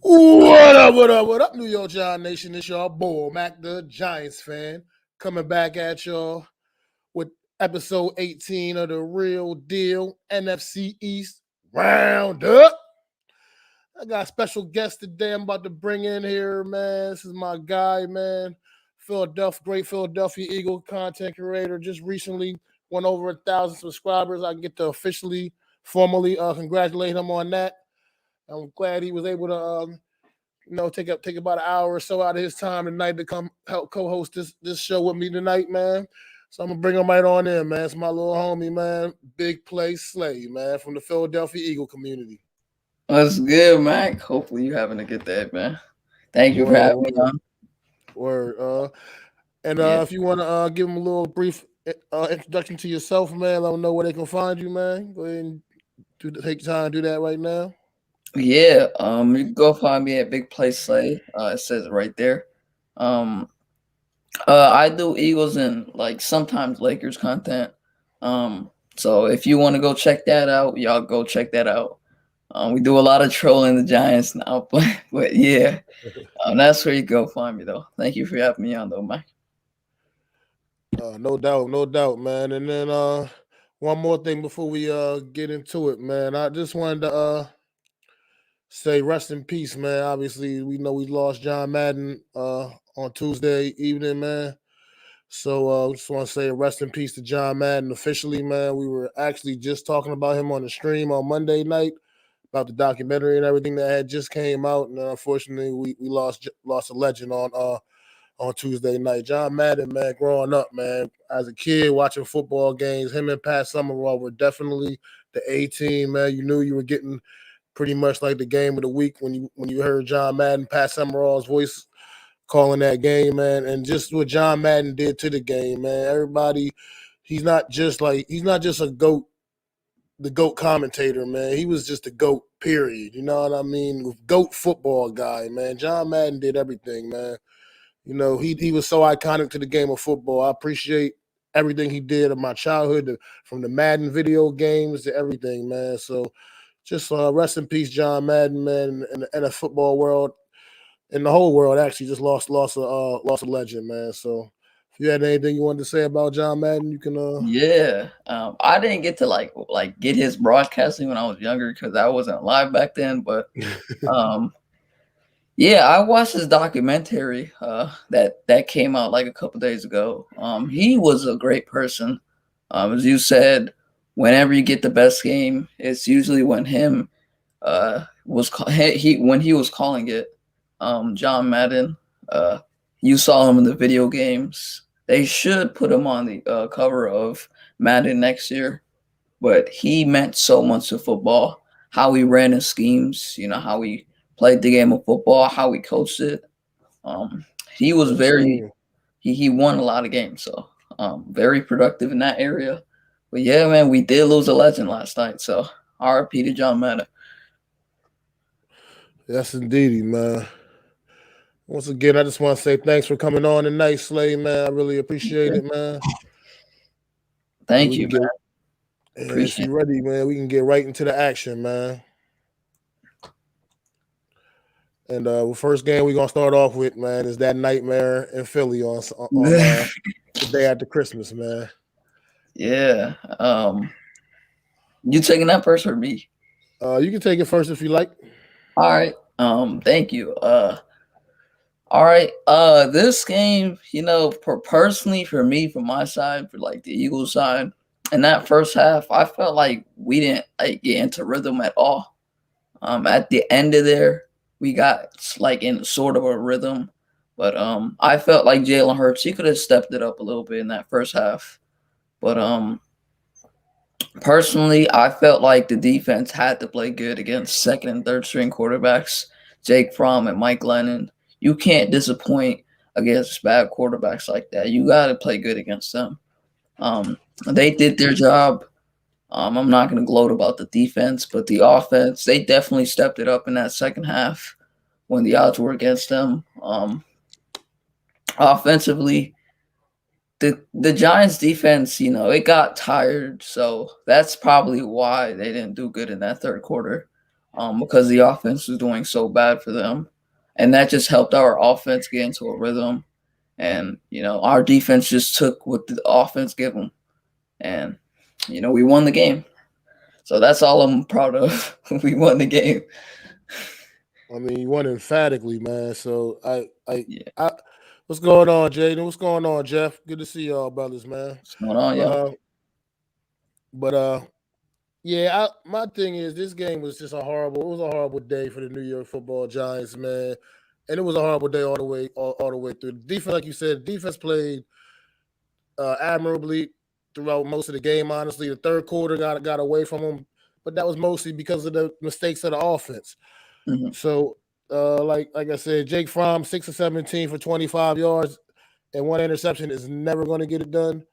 What up, what up, what up, New York Giant Nation? It's your boy, Mac the Giants fan, coming back at y'all with episode 18 of the Real Deal NFC East Roundup. I got a special guest today I'm about to bring in here, man. This is my guy, man. Great Philadelphia Eagle content creator. Just recently went over 1,000 subscribers. I get to formally congratulate him on that. I'm glad he was able to take about an hour or so out of his time tonight to come help co-host this show with me tonight, man. So I'm gonna bring him right on in, man. It's my little homie, man. Big Play Slay, man, from the Philadelphia Eagle community. What's good, Mac? Hopefully you having a good day, man. Thank you for having me on. Word. Yeah. If you want to give them a little brief introduction to yourself, man, let them know where they can find you, man. Go ahead and take time to do that right now. Yeah, you can go find me at Big Play Slay. It says it right there. I do Eagles and like sometimes Lakers content. So if you want to go check that out, y'all go check that out. We do a lot of trolling the Giants now, but yeah, that's where you go find me though. Thank you for having me on though, Mike. No doubt, man. And then one more thing before we get into it, man. I just wanted to say rest in peace, man. Obviously, we know we lost John Madden on Tuesday evening, man. So just want to say rest in peace to John Madden officially, man. We were actually just talking about him on the stream on Monday night about the documentary and everything that had just came out, and unfortunately, we lost a legend on Tuesday night. John Madden, man, growing up, man, as a kid watching football games, him and Pat Summerall were definitely the A team, man. You knew you were getting pretty much like the game of the week when you heard John Madden, Pat Summerall's voice calling that game, man, and just what John Madden did to the game, man. Everybody, he's not just a GOAT, the GOAT commentator, man. He was just a GOAT, period. You know what I mean? GOAT football guy, man. John Madden did everything, man. You know, he was so iconic to the game of football. I appreciate everything he did in my childhood, from the Madden video games to everything, man. So just rest in peace, John Madden, man, and the football world, and the whole world actually just lost a legend, man. So if you had anything you wanted to say about John Madden, you can. Yeah, I didn't get to like get his broadcasting when I was younger because I wasn't live back then. But yeah, I watched his documentary that came out like a couple days ago. He was a great person. As you said, whenever you get the best game, it's usually when him when he was calling it. John Madden. You saw him in the video games. They should put him on the cover of Madden next year. But he meant so much to football. How he ran his schemes, how he played the game of football, how he coached it. He was he won a lot of games, so very productive in that area. But yeah, man, we did lose a legend last night, so RIP to John Madden. Yes, indeedy, man. Once again, I just want to say thanks for coming on tonight, Slay, man. I really appreciate it, man. Thank you, man. If you're ready, man, we can get right into the action, man. And the first game we're gonna start off with, man, is that nightmare in Philly on the day after Christmas, man. Yeah. You taking that first or me? You can take it first if you like. All right. Thank you. All right. This game, personally for me, from my side, for like the Eagles side, in that first half, I felt like we didn't get into rhythm at all. At the end of there, we got like in sort of a rhythm, but I felt like Jalen Hurts, he could have stepped it up a little bit in that first half. But personally, I felt like the defense had to play good against second and third string quarterbacks, Jake Fromm and Mike Lennon. You can't disappoint against bad quarterbacks like that. You got to play good against them. They did their job. I'm not going to gloat about the defense, but the offense, they definitely stepped it up in that second half when the odds were against them. Offensively, the Giants defense, it got tired, so that's probably why they didn't do good in that third quarter. because the offense was doing so bad for them. And that just helped our offense get into a rhythm. And, our defense just took what the offense gave them. And, we won the game. So that's all I'm proud of. We won the game. I mean, you won emphatically, man. So Yeah. what's going on, Jaden? What's going on, Jeff? Good to see y'all, brothers, man. What's going on, But yo? yeah, my thing is this game was just it was a horrible day for the New York Football Giants, man. And it was a horrible day all the way through. The defense, like you said, defense played admirably throughout most of the game. Honestly, the third quarter got away from them, but that was mostly because of the mistakes of the offense. Mhm. So, like I said, Jake Fromm 6 of 17 for 25 yards and one interception is never going to get it done.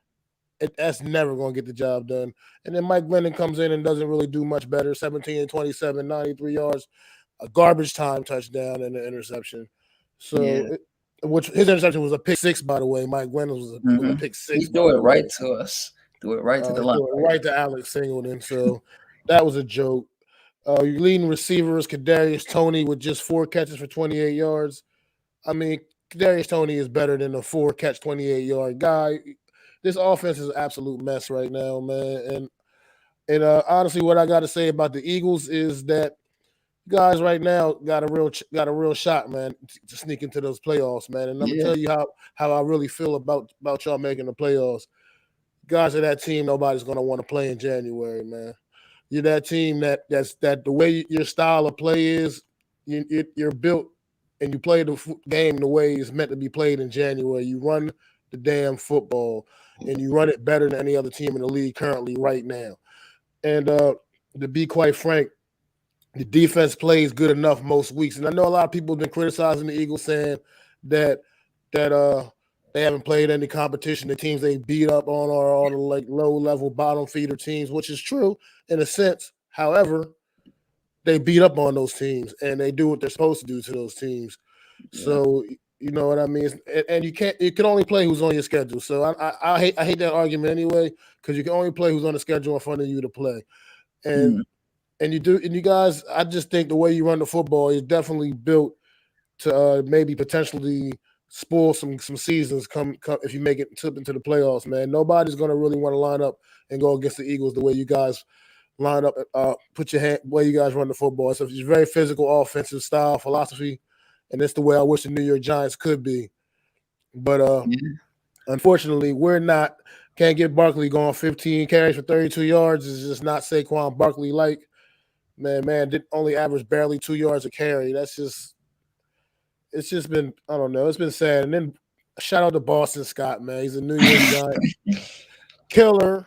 That's never going to get the job done. And then Mike Glennon comes in and doesn't really do much better. 17 and 27, 93 yards, a garbage time touchdown and an interception. So, Yeah. which his interception was a pick six, by the way. Mike Glennon was a pick He six, threw by it the way. right to us. Threw it right to the He line. threw it right to Alex Singleton. So that was a joke. Your leading receiver is Kadarius Toney with just 4 catches for 28 yards. I mean, Kadarius Toney is better than a 4-catch, 28-yard guy. This offense is an absolute mess right now, man. And honestly, what I got to say about the Eagles is that guys right now got a real shot, man, to sneak into those playoffs, man. And I'm gonna Yeah. tell you how I really feel about y'all making the playoffs. Guys of that team, nobody's gonna want to play in January, man. You're that team that's the way your style of play is. You're built and you play the game the way it's meant to be played in January. You run the damn football and you run it better than any other team in the league currently right now. And to be quite frank, the defense plays good enough most weeks. And I know a lot of people have been criticizing the Eagles, saying that they haven't played any competition. The teams they beat up on are all the like low level bottom feeder teams, which is true in a sense. However, they beat up on those teams and they do what they're supposed to do to those teams. Yeah. So you know what I mean. And you can only play who's on your schedule. So I hate that argument anyway, because you can only play who's on the schedule in front of you to play. And you guys, I just think the way you run the football is definitely built to maybe potentially spoil some seasons come if you make it into the playoffs, man. Nobody's going to really want to line up and go against the Eagles the way you guys line up, put your hand way you guys run the football. So it's very physical, offensive style philosophy, and that's the way I wish the New York Giants could be. But unfortunately, we're not. Can't get Barkley going 15 carries for 32 yards. Is just not Saquon Barkley like. Man, did only average barely 2 yards a carry. It's just been, I don't know, it's been sad. And then shout out to Boston Scott, man. He's a New York Giant killer.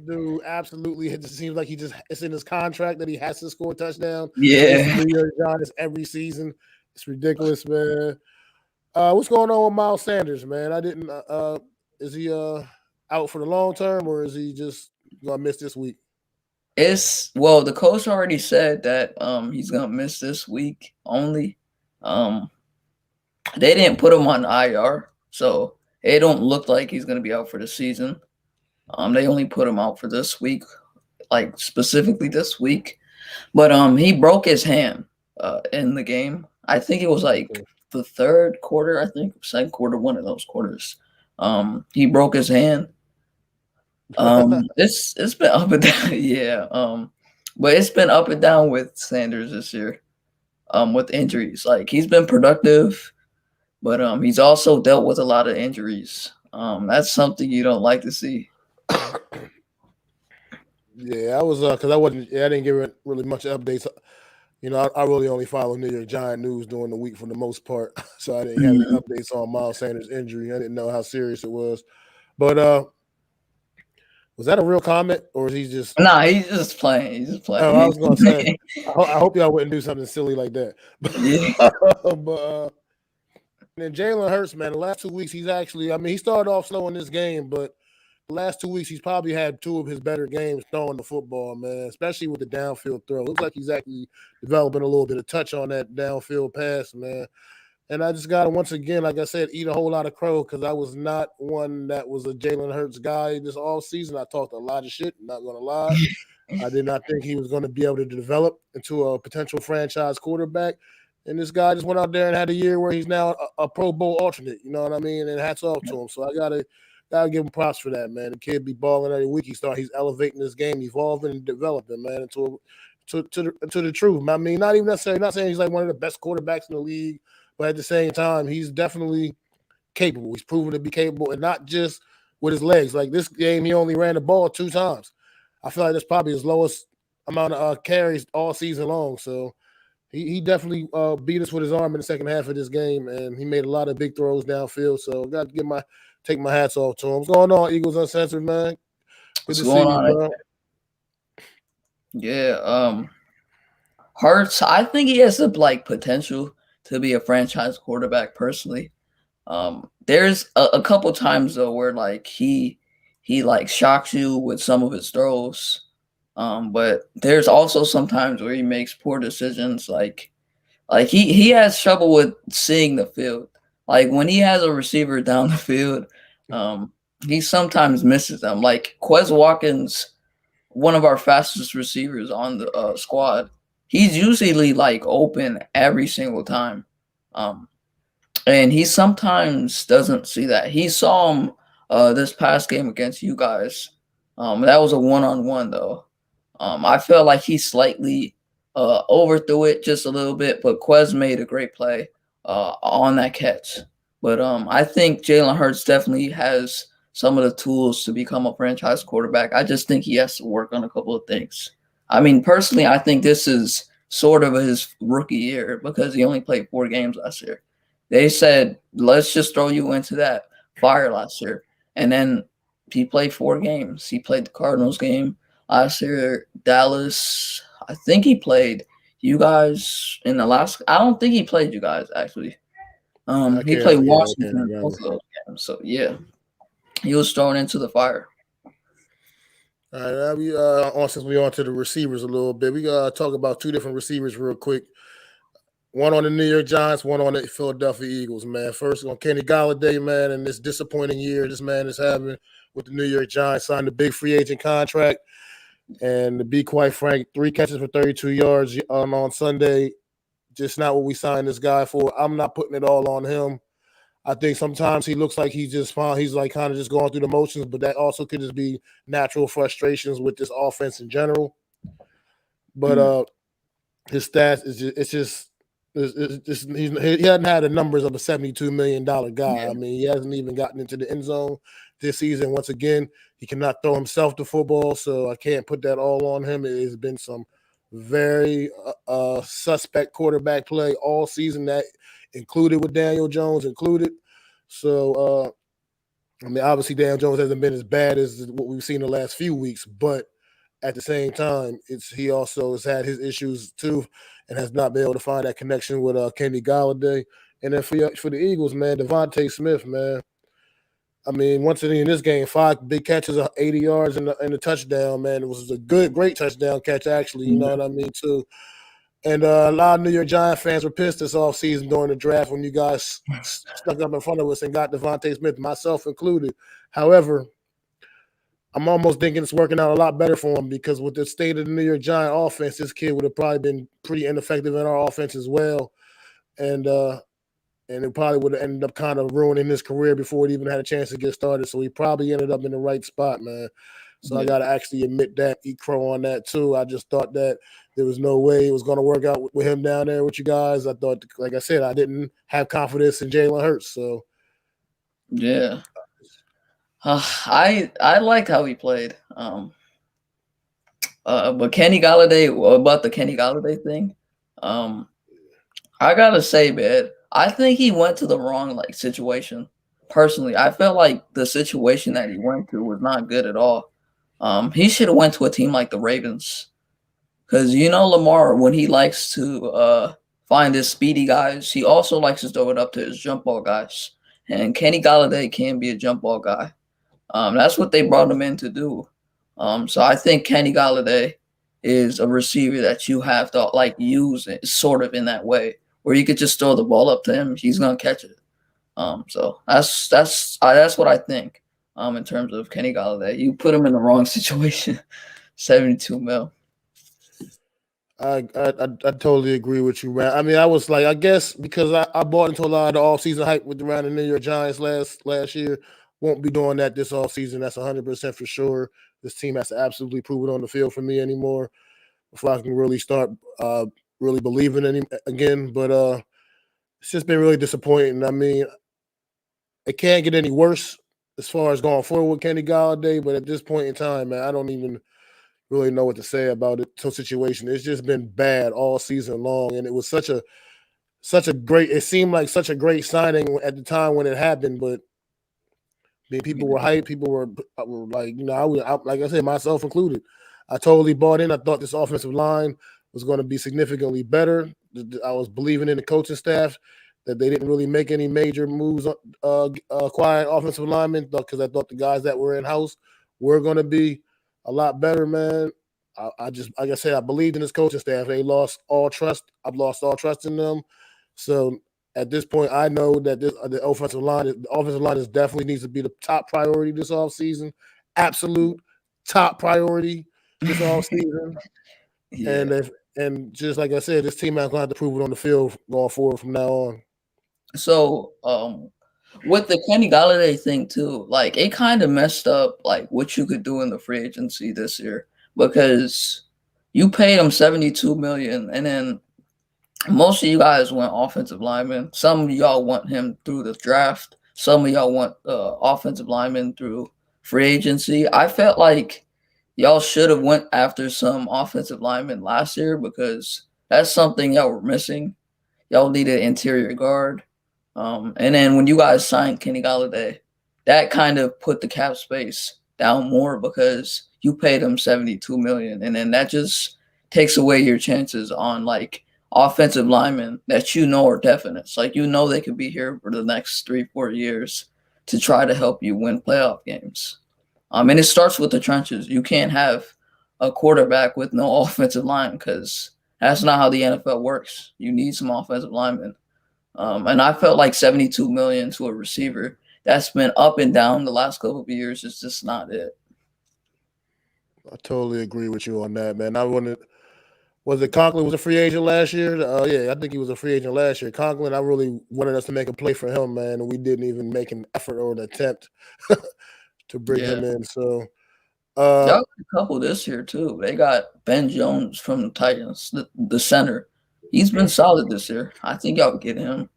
Dude, absolutely. It just seems like it's in his contract that he has to score a touchdown. Yeah. New York Giants every season. It's ridiculous, man. What's going on with Miles Sanders, man? Is he out for the long term, or is he just gonna miss this week? The coach already said that he's gonna miss this week only. They didn't put him on IR, so it don't look like he's gonna be out for the season. They only put him out for this week, like specifically this week. But he broke his hand in the game. I think it was like the third quarter, I think second quarter, one of those quarters. He broke his hand. It's been up and down, yeah. But it's been up and down with Sanders this year. With injuries. Like he's been productive, but he's also dealt with a lot of injuries. That's something you don't like to see. Yeah, I was because I didn't give really much updates. You know, I really only follow New York Giant news during the week for the most part, so I didn't have any updates on Miles Sanders' injury. I didn't know how serious it was. But was that a real comment, or is he just? Nah, he's just playing. He's just playing. Oh, I was gonna say, I hope y'all wouldn't do something silly like that. Yeah. But then Jalen Hurts, man, the last 2 weeks he's actually. I mean, he started off slow in this game, but the last 2 weeks he's probably had 2 of his better games throwing the football, man. Especially with the downfield throw. Looks like he's actually developing a little bit of touch on that downfield pass, man. And I just got to, once again, like I said, eat a whole lot of crow because I was not one that was a Jalen Hurts guy this all season. I talked a lot of shit, not going to lie. I did not think he was going to be able to develop into a potential franchise quarterback. And this guy just went out there and had a year where he's now a Pro Bowl alternate. You know what I mean? And hats off to him. So I gotta give him props for that, man. The kid be balling every week. He's elevating this game, evolving and developing, man, to the truth. I mean, not even necessarily not saying he's like one of the best quarterbacks in the league, but at the same time, he's definitely capable. He's proven to be capable, and not just with his legs. Like this game, he only ran the ball 2 times. I feel like that's probably his lowest amount of carries all season long. So he definitely beat us with his arm in the second half of this game, and he made a lot of big throws downfield. So got to take my hats off to him. What's going on, Eagles Uncensored, man? Good to see you, bro. Yeah, Hurts, I think he has the potential to be a franchise quarterback personally. There's a couple times though where he shocks you with some of his throws. But there's also sometimes where he makes poor decisions. Like he has trouble with seeing the field. Like when he has a receiver down the field, he sometimes misses them. Like Quez Watkins, one of our fastest receivers on the squad, he's usually open every single time. And he sometimes doesn't see that. He saw him this past game against you guys. That was a one-on-one though. I felt like he slightly overthrew it just a little bit, but Quez made a great play on that catch. But I think Jalen Hurts definitely has some of the tools to become a franchise quarterback. I just think he has to work on a couple of things. I mean, personally, I think this is sort of his rookie year because he only played 4 games last year. They said, let's just throw you into that fire last year. And then he played 4 games. He played the Cardinals game last year, Dallas. I think he played you guys in the last. I don't think he played you guys actually. He played Washington both of those games. So yeah, he was thrown into the fire. All right, since we on to the receivers a little bit, we gotta talk about 2 different receivers real quick. One on the New York Giants, one on the Philadelphia Eagles, man. First on Kenny Gallau, man, and this disappointing year this man is having with the New York Giants, signed a big free agent contract. And to be quite frank, 3 catches for 32 yards on Sunday, just not what we signed this guy for. I'm not putting it all on him. I think sometimes he looks like he's just fine. He's kind of just going through the motions, but that also could just be natural frustrations with this offense in general. But his stats he hasn't had the numbers of a $72 million guy. Yeah. I mean, he hasn't even gotten into the end zone this season. Once again, he cannot throw himself the football, so I can't put that all on him. It has been some very suspect quarterback play all season, that included with Daniel Jones included. So, I mean, obviously Daniel Jones hasn't been as bad as what we've seen the last few weeks, but at the same time, he also has had his issues too, and has not been able to find that connection with Kenny Gallau. And then for the Eagles, man, Devonta Smith, man. I mean, once again in this game, 5 big catches, 80 yards, and a touchdown, man. It was a great touchdown catch, actually. You know what I mean, too. And a lot of New York Giant fans were pissed this offseason during the draft when you guys stuck up in front of us and got Devonta Smith, myself included. However, I'm almost thinking it's working out a lot better for him, because with the state of the New York Giant offense, this kid would have probably been pretty ineffective in our offense as well. And it probably would have ended up kind of ruining his career before he even had a chance to get started. So he probably ended up in the right spot, man. So I got to actually admit that, eat crow on that too. I just thought that there was no way it was going to work out with him down there with you guys. I thought, like I said, I didn't have confidence in Jalen Hurts. So yeah. I liked how he played. But Kenny Gallau, about the Kenny Gallau thing, I gotta say, man, I think he went to the wrong situation. Personally, I felt like the situation that he went to was not good at all. He should have went to a team like the Ravens, because Lamar, when he likes to find his speedy guys, he also likes to throw it up to his jump ball guys. And Kenny Gallau can be a jump ball guy. That's what they brought him in to do. So I think Kenny Gallau is a receiver that you have to use it sort of in that way, where you could just throw the ball up to him, he's gonna catch it. So that's what I think. In terms of Kenny Gallau, you put him in the wrong situation. $72 million. I totally agree with you, man. I mean, I was like, I guess because I bought into a lot of the offseason hype with around the New York Giants last year. Won't be doing that this offseason. That's 100% for sure. This team has to absolutely prove it on the field for me anymore before I can really start really believing in him again. But it's just been really disappointing. I mean, it can't get any worse as far as going forward with Kenny Galladay, but at this point in time, man, I don't even really know what to say about it. So situation, it's just been bad all season long, and it was such a great. It seemed like such a great signing at the time when it happened, but I mean, people were hyped. People were like, like I said, myself included. I totally bought in. I thought this offensive line was going to be significantly better. I was believing in the coaching staff that they didn't really make any major moves acquiring offensive linemen because I thought the guys that were in house were going to be a lot better, man. I just, like I said, I believed in this coaching staff. They lost all trust. I've lost all trust in them. So at this point, I know that the offensive line is definitely needs to be the top priority this offseason. Absolute top priority this offseason. Yeah. And just like I said, this team is going to have to prove it on the field going forward from now on. So, with the Kenny Galladay thing too, like it kind of messed up like what you could do in the free agency this year because you paid him 72 million, and then most of you guys want offensive linemen. Some of y'all want him through the draft. Some of y'all want offensive linemen through free agency. I felt like y'all should have went after some offensive linemen last year because that's something y'all were missing. Y'all needed interior guard. And then when you guys signed Kenny Galladay, that kind of put the cap space down more because you paid him 72 million, and then that just takes away your chances on like offensive linemen that you know are definites. Like they could be here for the next 3-4 years to try to help you win playoff games. And it starts with the trenches. You can't have a quarterback with no offensive line because that's not how the NFL works. You need some offensive linemen. And I felt like 72 million to a receiver that's been up and down the last couple of years is just not it. I totally agree with you on that, man. Was it Conklin was a free agent last year? Yeah, I think he was a free agent last year. Conklin, I really wanted us to make a play for him, man, and we didn't even make an effort or an attempt to bring him in. So y'all got a couple this year too. They got Ben Jones from the Titans, the center. He's been solid this year. I think y'all get him.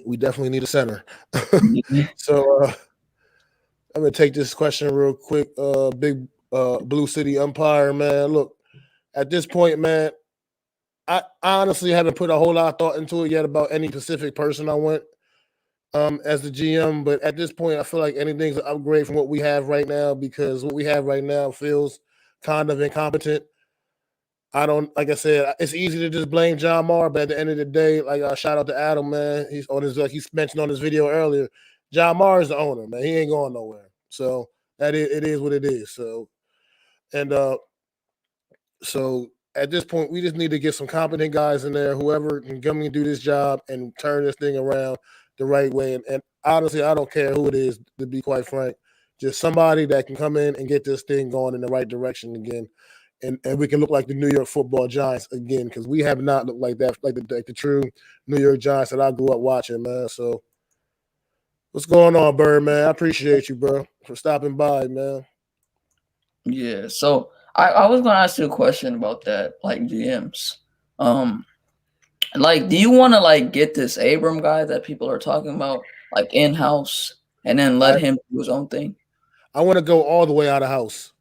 We definitely need a center. So I'm gonna take this question real quick. Big Blue City Umpire, man. Look, at this point, man, I honestly haven't put a whole lot of thought into it yet about any specific person I want as the GM. But at this point, I feel like anything's an upgrade from what we have right now because what we have right now feels kind of incompetent. Like I said, it's easy to just blame John Mara, but at the end of the day, like shout out to Adam, man. He's on his he's mentioned on his video earlier. John Mara is the owner, man. He ain't going nowhere. So it is what it is. So so at this point, we just need to get some competent guys in there, whoever can come and do this job and turn this thing around the right way. And honestly, I don't care who it is, to be quite frank. Just somebody that can come in and get this thing going in the right direction again. And we can look like the New York Football Giants again, because we have not looked like that, like the true New York Giants that I grew up watching, man. So what's going on, Bird, man? I appreciate you, bro, for stopping by, man. Yeah, so I was gonna ask you a question about that, like GMs. Like, do you want to like get this Abram guy that people are talking about like in house and then let him do his own thing? I want to go all the way out of house.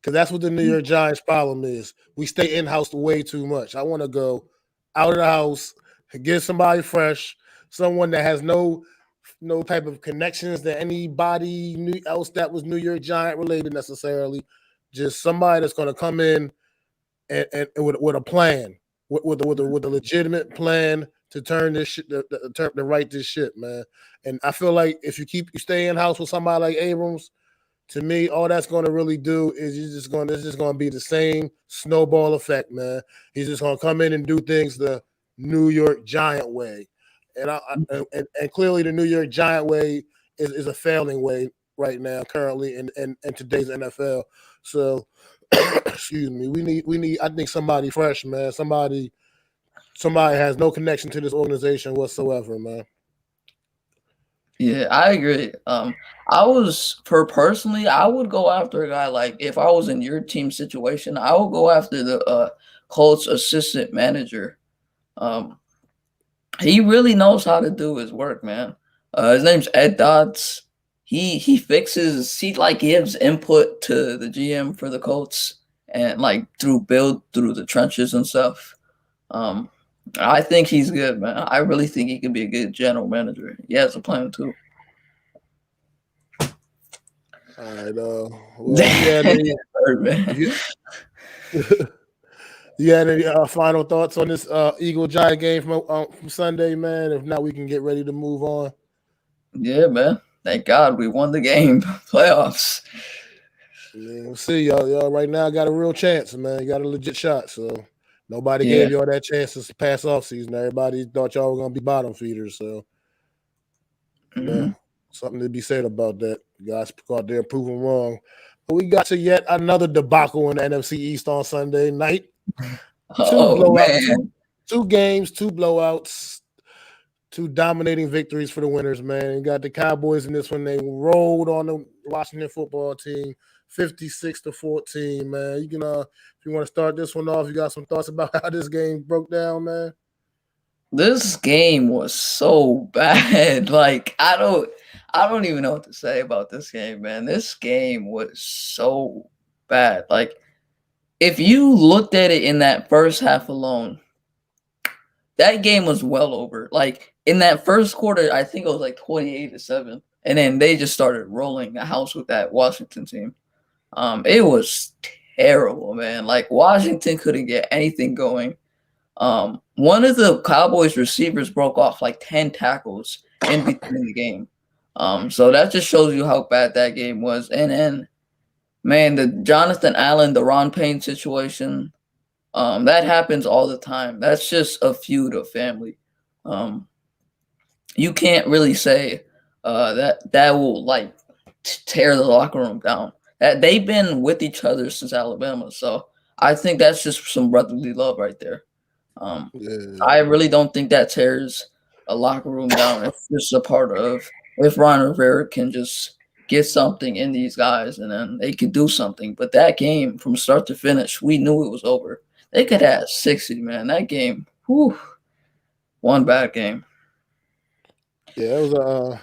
Because that's what the New York Giants' problem is. We stay in-house way too much. I want to go out of the house, get somebody fresh, someone that has no type of connections to anybody else that was New York Giant related necessarily. Just somebody that's going to come in and with a plan, with a legitimate plan to turn this shit, to right this shit, man. And I feel like if you stay in-house with somebody like Abrams, to me, all that's going to really do is it's just going to be the same snowball effect, man. He's just going to come in and do things the New York Giant way, and clearly the New York Giant way is a failing way right now, currently in today's NFL. So excuse me. We need. I think somebody fresh, man. Somebody has no connection to this organization whatsoever, man. Yeah, I agree. I was personally, I would go after a guy like if I was in your team situation, I would go after the Colts assistant manager. Um, he really knows how to do his work, man. His name's Ed Dodds. He fixes. He like gives input to the GM for the Colts and like through the trenches and stuff. Um, I think he's good, man. I really think he could be a good general manager. He has a plan too. All right. Well, you, you had any final thoughts on this Eagle Giant game from Sunday, man? If not, we can get ready to move on. Yeah, man. Thank God we won the game. Playoffs. Man, we'll see y'all right now got a real chance, man. You got a legit shot. So nobody Yeah. gave y'all that chance to pass off season. Everybody thought y'all were gonna be bottom feeders. So something to be said about that. You guys go out there and prove them wrong. But we got to yet another debacle in the NFC East on Sunday night. Two games, two blowouts, two dominating victories for the winners, man. You got the Cowboys in this one. They rolled on the Washington football team, 56-14, man. You can if you want to start this one off, you got some thoughts about how this game broke down, man? This game was so bad. Like I don't even know what to say about this game, man. This game was so bad. Like if you looked at it in that first half alone, that game was well over. Like in that first quarter, I think it was like 28-7. And then they just started rolling the house with that Washington team. It was terrible, man. Like Washington couldn't get anything going. One of the Cowboys receivers broke off like 10 tackles in between the game. So that just shows you how bad that game was. And then, man, the Jonathan Allen, the Ron Payne situation, that happens all the time. That's just a feud of family. You can't really say that will like tear the locker room down. That they've been with each other since Alabama, so I think that's just some brotherly love right there. I really don't think that tears a locker room down. It's just a part of if Ron Rivera can just get something in these guys and then they could do something. But that game from start to finish, we knew it was over. They could have 60, man. That game, whew, one bad game. Yeah,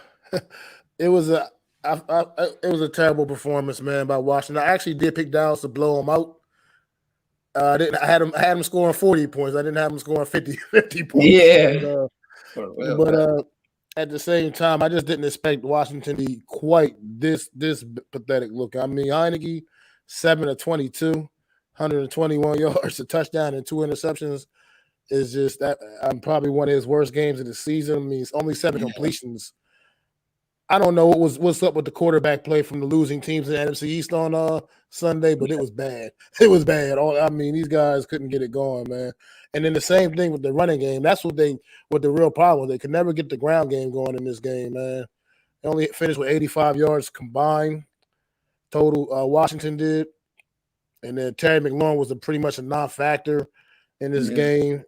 it was a terrible performance, man, by Washington. I actually did pick Dallas to blow them out. I had them scoring 40 points. I didn't have them scoring 50 points. Yeah. But at the same time, I just didn't expect Washington to be quite this pathetic looking. I mean, Heineke, 7-22, 121 yards, a touchdown, and 2 interceptions is just that. I'm probably one of his worst games of the season. I mean, it's only 7 completions. I don't know what's up with the quarterback play from the losing teams in the NFC East on Sunday, but it was bad. It was bad. I mean, these guys couldn't get it going, man. And then the same thing with the running game. That's what the real problem was. They could never get the ground game going in this game, man. They only finished with 85 yards combined total. Washington did, and then Terry McLaurin was pretty much a non-factor in this game.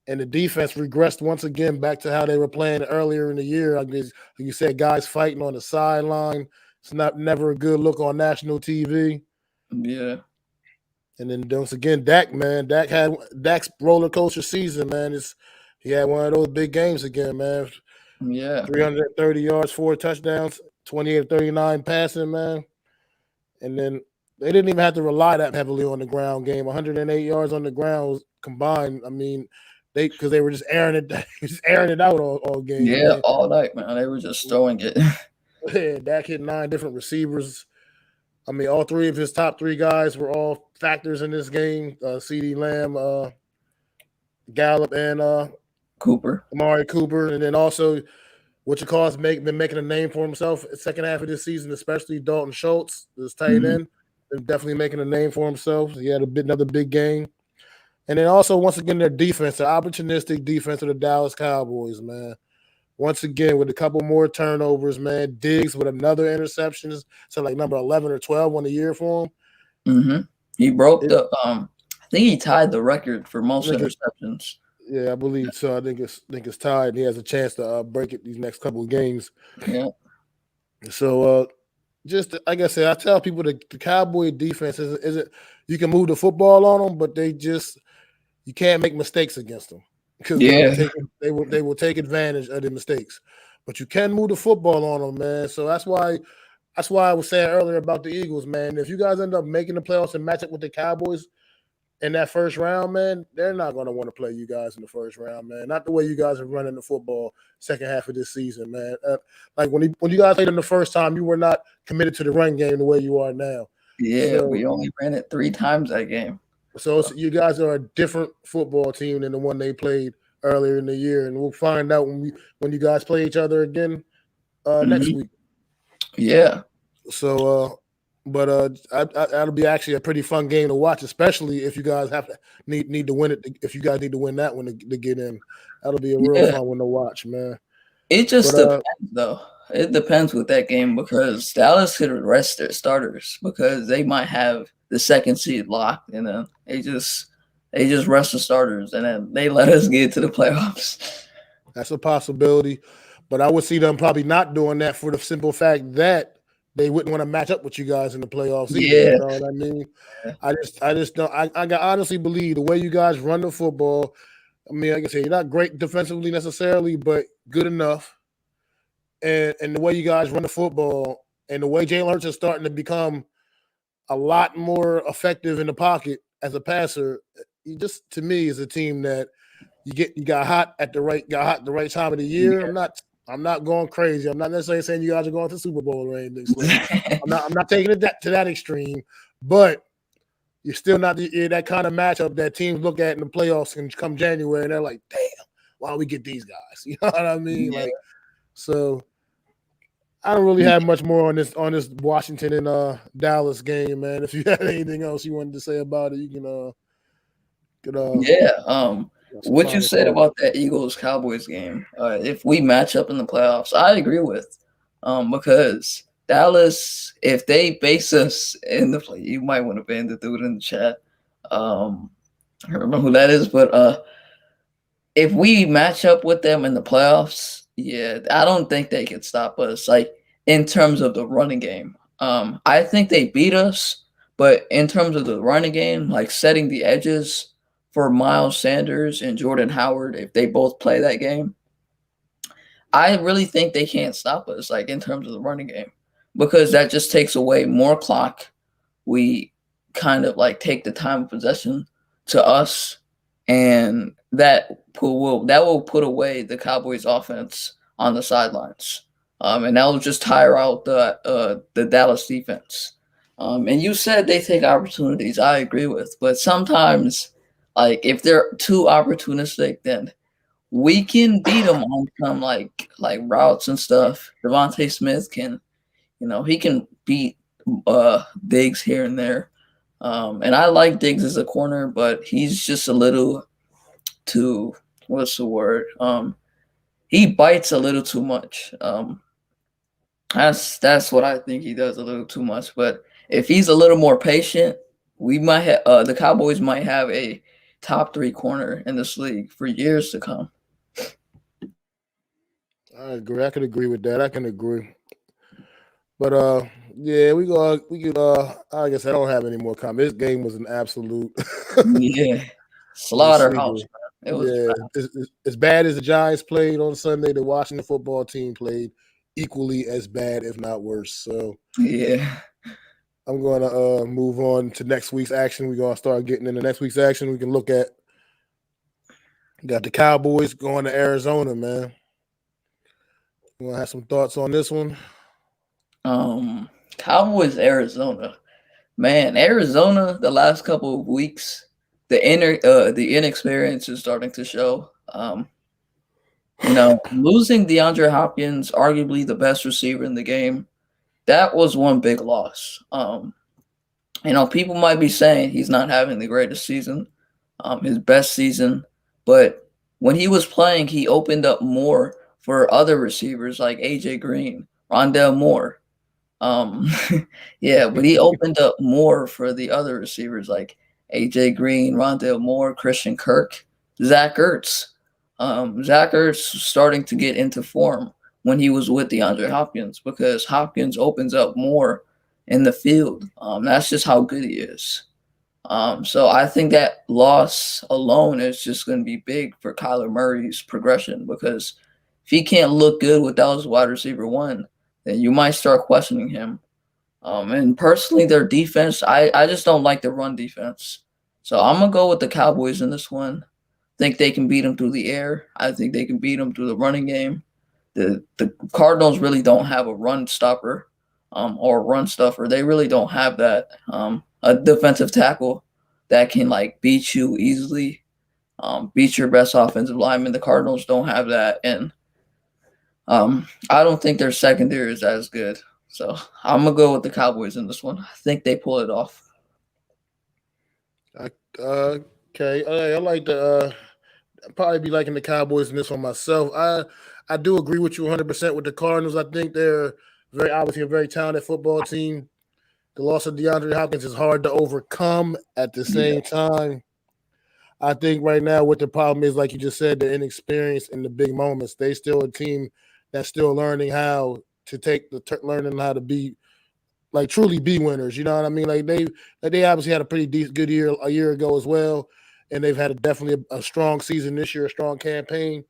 And the defense regressed once again back to how they were playing earlier in the year. I guess you said guys fighting on the sideline. It's never a good look on national TV. Yeah. And then once again, Dak, man. Dak's roller coaster season, man. He had one of those big games again, man. Yeah. 330 yards, 4 touchdowns, 28-39 passing, man. And then they didn't even have to rely that heavily on the ground game. 108 yards on the ground combined. I mean, because they were just airing it out all game. Yeah, man. all night, man. They were just throwing it. Yeah, Dak hit 9 different receivers. I mean, all 3 of his top 3 guys were all factors in this game. CeeDee Lamb, Gallup, and Cooper. Amari Cooper. And then also, been making a name for himself the second half of this season, especially Dalton Schultz, this tight end. Definitely making a name for himself. He had another big game. And then also, once again, their defense, the opportunistic defense of the Dallas Cowboys, man. Once again, with a couple more turnovers, man. Diggs with another interception. So like number 11 or 12 on the year for him. He broke It, the I think he tied the record for I most think it, interceptions. yeah, I believe so. I think it's tied. And he has a chance to break it these next couple of games. Yeah. So just like I said, I tell people the Cowboy defense isn't you can move the football on them, but you can't make mistakes against them because Yeah. they will take advantage of the mistakes. But you can move the football on them, man. So that's why I was saying earlier about the Eagles, man. If you guys end up making the playoffs and match up with the Cowboys in that first round, man, they're not going to want to play you guys in the first round, man. Not the way you guys are running the football second half of this season, man. Like when you guys played them the first time, you were not committed to the run game the way you are now. Yeah, So we only ran it 3 times that game. so you guys are a different football team than the one they played earlier in the year, and we'll find out when you guys play each other again next Mhm. week. Yeah. So, that'll be actually a pretty fun game to watch, especially if you guys have to need to win it. If you guys need to win that one to get in, that'll be a real Yeah. fun one to watch, man. It just But depends, though. It depends with that game because Dallas could rest their starters because they might have the second seed locked, and then they just rest the starters, and then they let us get to the playoffs. that's a possibility. But I would see them probably not doing that for the simple fact that they wouldn't want to match up with you guys in the playoffs either. Yeah. You know what I mean? I just don't. I honestly believe the way you guys run the football. I mean, like I said, you're not great defensively necessarily, but good enough. And the way you guys run the football and the way Jalen Hurts is starting to become a lot more effective in the pocket as a passer, you just to me is a team that you got hot the right time of the year. Yeah. I'm not going crazy. I'm not necessarily saying you guys are going to the Super Bowl or anything. Slim. I'm not taking it to that extreme, but you're still not that kind of matchup that teams look at in the playoffs and come January and they're like, damn, why don't we get these guys? You know what I mean? Yeah. Like, so I don't really have much more on this Washington and Dallas game, man. If you had anything else you wanted to say about it, you could Yeah. some What you final said thoughts. about that Eagles Cowboys game, if we match up in the playoffs, I agree with. Because Dallas, if they base us in the play, you might want to ban the dude in the chat. I don't know who that is, but if we match up with them in the playoffs, yeah, I don't think they can stop us. Like in terms of the running game, I think they beat us, but in terms of the running game, like setting the edges for Miles Sanders and Jordan Howard, if they both play that game, I really think they can't stop us. Like in terms of the running game, because that just takes away more clock. We kind of like take the time of possession to us, and that will put away the Cowboys' offense on the sidelines, and that will just tire out the Dallas defense. And you said they take opportunities. I agree with, but sometimes, like if they're too opportunistic, then we can beat them on some like routes and stuff. Devonta Smith can, he can beat Diggs here and there. And I like Diggs as a corner, but he's just a little too, what's the word? He bites a little too much. That's what I think he does a little too much. But if he's a little more patient, we might have the Cowboys might have a top 3 corner in this league for years to come. I agree. I can agree with that. I can agree. But yeah, we could I guess I don't have any more comments. This game was an absolute Yeah, just slaughterhouse, sleeper. man. It was Yeah, as bad as the Giants played on Sunday, the Washington football team played equally as bad, if not worse. So yeah. I'm going to move on to next week's action. We're going to start getting into next week's action. We can look at got the Cowboys going to Arizona, man. You want to have some thoughts on this one? Cowboys, Arizona. Man, Arizona, the last couple of weeks, the inexperience is starting to show. Losing DeAndre Hopkins, arguably the best receiver in the game, that was one big loss. People might be saying he's not having the greatest season, his best season, but when he was playing, he opened up more for other receivers like AJ Green, Rondell Moore. Yeah, but he opened up more for the other receivers like AJ Green, Rondale Moore, Christian Kirk, Zach Ertz. Zach Ertz was starting to get into form when he was with DeAndre Hopkins because Hopkins opens up more in the field. That's just how good he is. So I think that loss alone is just going to be big for Kyler Murray's progression because if he can't look good without his wide receiver one, then you might start questioning him. And personally, their defense, I just don't like the run defense. So I'm going to go with the Cowboys in this one. Think they can beat them through the air. I think they can beat them through the running game. The Cardinals really don't have a run stopper or a run stuffer. They really don't have that. A defensive tackle that can like beat you easily, beat your best offensive lineman. The Cardinals don't have that, and I don't think their secondary is as good. So I'm gonna go with the Cowboys in this one. I think they pull it off. Okay, I like the. I'd probably be liking the Cowboys in this one myself. I do agree with you 100% with the Cardinals. I think they're very obviously a very talented football team. The loss of DeAndre Hopkins is hard to overcome. At the Yeah. same time, I think right now what the problem is, like you just said, the inexperience in the big moments. They still a team that's still learning how to learning how to be like truly be winners. You know what I mean? Like they obviously had a pretty good year a year ago as well, and they've had definitely a strong season this year, a strong campaign,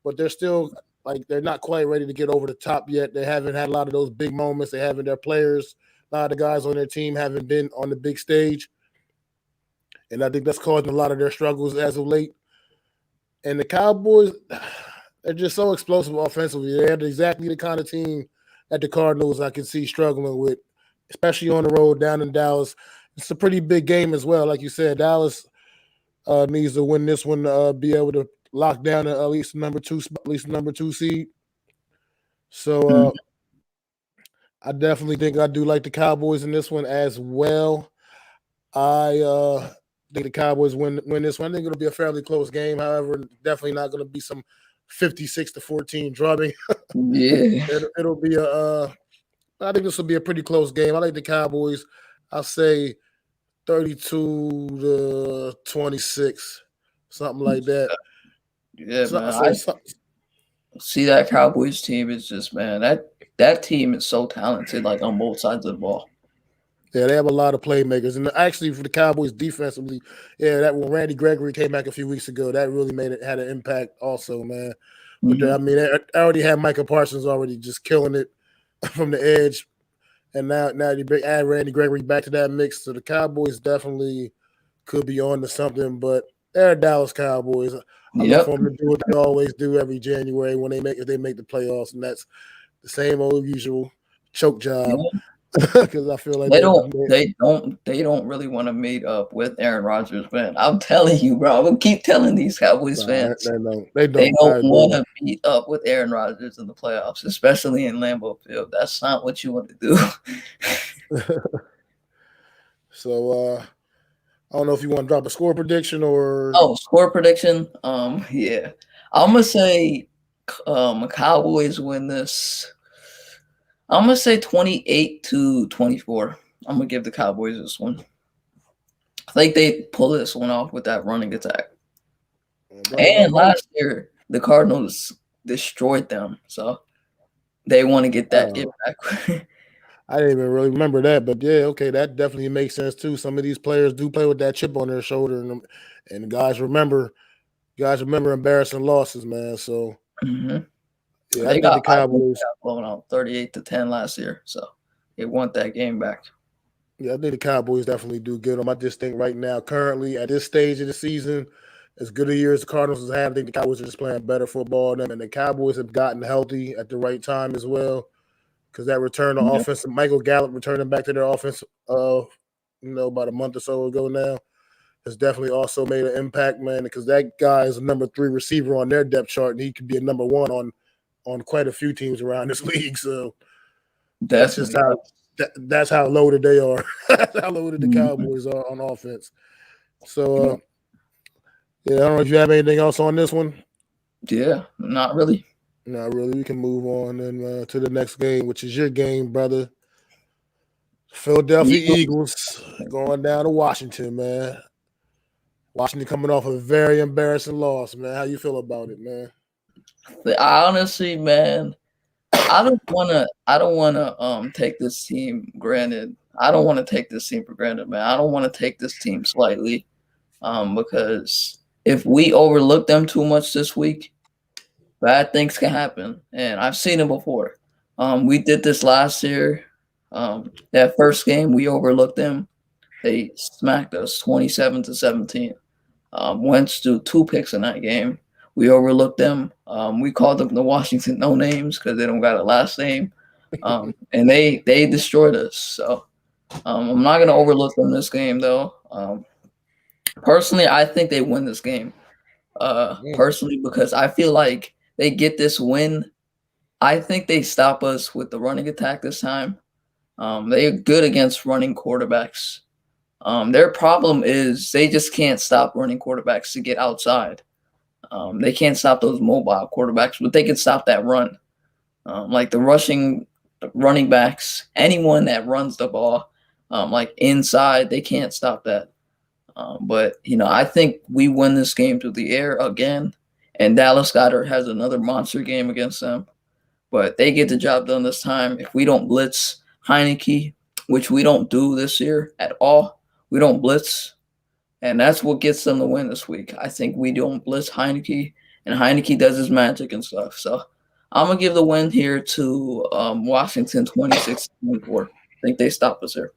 but they're still like they're not quite ready to get over the top yet. They haven't had a lot of those big moments. They haven't their players, a lot of the guys on their team haven't been on the big stage, and I think that's causing a lot of their struggles as of late. And the Cowboys, they're just so explosive offensively. They're exactly the kind of team that the Cardinals I can see struggling with, especially on the road down in Dallas. It's a pretty big game as well. Like you said, Dallas needs to win this one to be able to lock down at least number two seed. So Mhm. I definitely think I do like the Cowboys in this one as well. I think the Cowboys win this one. I think it'll be a fairly close game. However, definitely not going to be some 56-14 drubbing. Yeah. It'll be I think this will be a pretty close game. I like the Cowboys. I'll say 32-26, something like that. Yeah, So, man. so, I so see that Cowboys team is just man, that team is so talented, like on both sides of the ball. yeah, they have a lot of playmakers, and actually for the Cowboys defensively, yeah, that when Randy Gregory came back a few weeks ago, that really had an impact also, man. But Mhm. I mean, I already had Micah Parsons already just killing it from the edge, and now you add Randy Gregory back to that mix. So the Cowboys definitely could be on to something, but they're Dallas Cowboys. I look Yep. for them to do what they always do every January when if they make the playoffs, and that's the same old usual choke job. Yeah. Because I feel like They don't they don't really want to meet up with Aaron Rodgers, man. I'm telling you, bro. I'm gonna keep telling these Cowboys nah, fans. they don't. They They don't. don't I want agree. to meet up with Aaron Rodgers in the playoffs, especially in Lambeau Field. That's not what you want to do. So I don't know if you want to drop a score prediction or Oh, score prediction. Yeah. I'm gonna say Cowboys win this. I'm gonna say 28-24. I'm gonna give the Cowboys this one. I think they pull this one off with that running attack. bro. And last year, the Cardinals destroyed them, so they want to get that get back. I didn't even really remember that, but yeah, okay, that definitely makes sense too. Some of these players do play with that chip on their shoulder, and guys remember embarrassing losses, man. So hmm yeah, I They think got, the I think they Cowboys. got blown out 38-10 last year, so they want that game back. Yeah, I think the Cowboys definitely do get them. I just think right now, currently at this stage of the season, as good a year as the Cardinals have, I think the Cowboys are just playing better football than them, and the Cowboys have gotten healthy at the right time as well. Because that return to Yeah, offense, Michael Gallup returning back to their offense, about a month or so ago now, has definitely also made an impact, man. Because that guy is a number 3 receiver on their depth chart, and he could be a number 1 on quite a few teams around this league. So that's just definitely. that's how loaded they are. That's how loaded the Mhm. Cowboys are on offense. So yeah, I don't know if you have anything else on this one. Yeah, not really. No, really, we can move on and to the next game, which is your game, brother. Philadelphia Eagles going down to Washington, man. Washington coming off a very embarrassing loss, man. How you feel about it, man? Honestly, man, I don't wanna take this team granted. I don't want to take this team for granted, man. I don't want to take this team slightly. Because if we overlook them too much this week, bad things can happen. And I've seen it before. We did this last year. That first game we overlooked them. They smacked us 27-17. Wentz threw 2 picks in that game. We overlooked them. We called them the Washington No Names because they don't got a last name. And they destroyed us. So I'm not gonna overlook them this game though. Personally, I think they win this game. Personally, because I feel like they get this win. I think they stop us with the running attack this time. They're good against running quarterbacks. Their problem is they just can't stop running quarterbacks to get outside. They can't stop those mobile quarterbacks, but they can stop that run. Like the running backs, anyone that runs the ball, like inside, they can't stop that. But I think we win this game through the air again, and Dallas Goedert has another monster game against them. But they get the job done this time. If we don't blitz Heineke, which we don't do this year at all, we don't blitz, and that's what gets them the win this week. I think we don't blitz Heineke, and Heineke does his magic and stuff. So I'm gonna give the win here to Washington 26-24. I think they stop us here.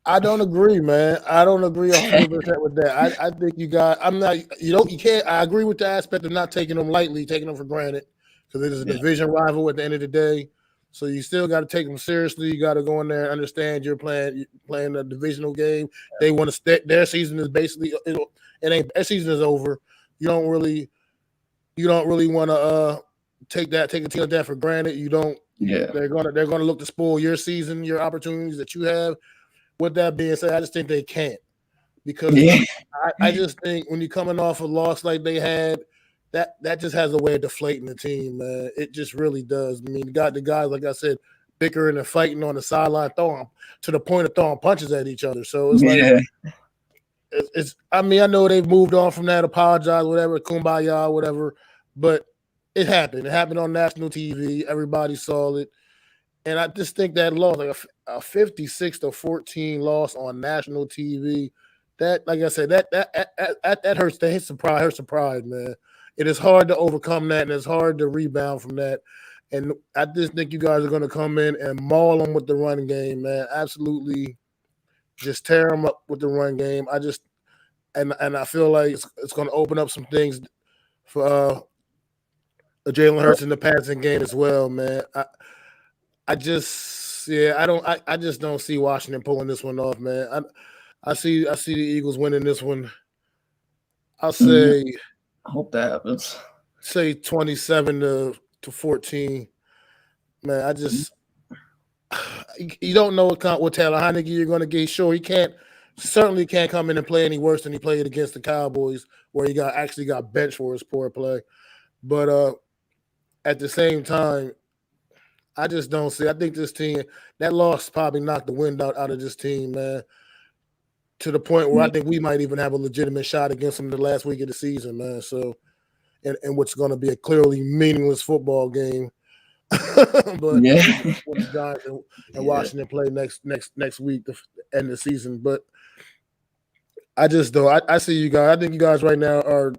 I don't agree, man. I don't agree 100% with that. I think you got. I'm not. You can't. I agree with the aspect of not taking them lightly, taking them for granted, because it is a division rival at the end of the day. So you still got to take them seriously. You got to go in there and understand you're playing a divisional game. They want to stay. Their season is basically their season is over. You don't really want to take a team like that for granted. You don't. Yeah. They're gonna look to spoil your season, your opportunities that you have. With that being said, I just think they can't, because I just think when you're coming off a loss like they had, that just has a way of deflating the team, man. It just really does. I mean, the guys, like I said, bickering and fighting on the sideline, throwing to the point of throwing punches at each other. So it's like it's. I mean, I know they've moved on from that, apologize, whatever, kumbaya, whatever, but it happened. It happened on national TV. Everybody saw it. And I just think that loss, like a 56-14 loss on national TV, that, like I said, that hurts. That hurts the pride, man. It is hard to overcome that, and it's hard to rebound from that. And I just think you guys are going to come in and maul them with the run game, man. Absolutely, just tear them up with the run game. And I feel like it's going to open up some things for Jalen Hurts in the passing game as well, man. I just don't see Washington pulling this one off, man. I see the Eagles winning this one. I'll say I hope that happens. Say 27-14. Man, I just you don't know what Taylor Heineke you're going to get. Sure, he certainly can't come in and play any worse than he played against the Cowboys, where he actually got benched for his poor play. But at the same time, I just don't see. I think this team, that loss probably knocked the wind out of this team, man, to the point where I think we might even have a legitimate shot against them the last week of the season, man. So, and what's going to be a clearly meaningless football game. But when the Giants and Washington play next week to end the season. But I just don't. I see you guys. I think you guys right now are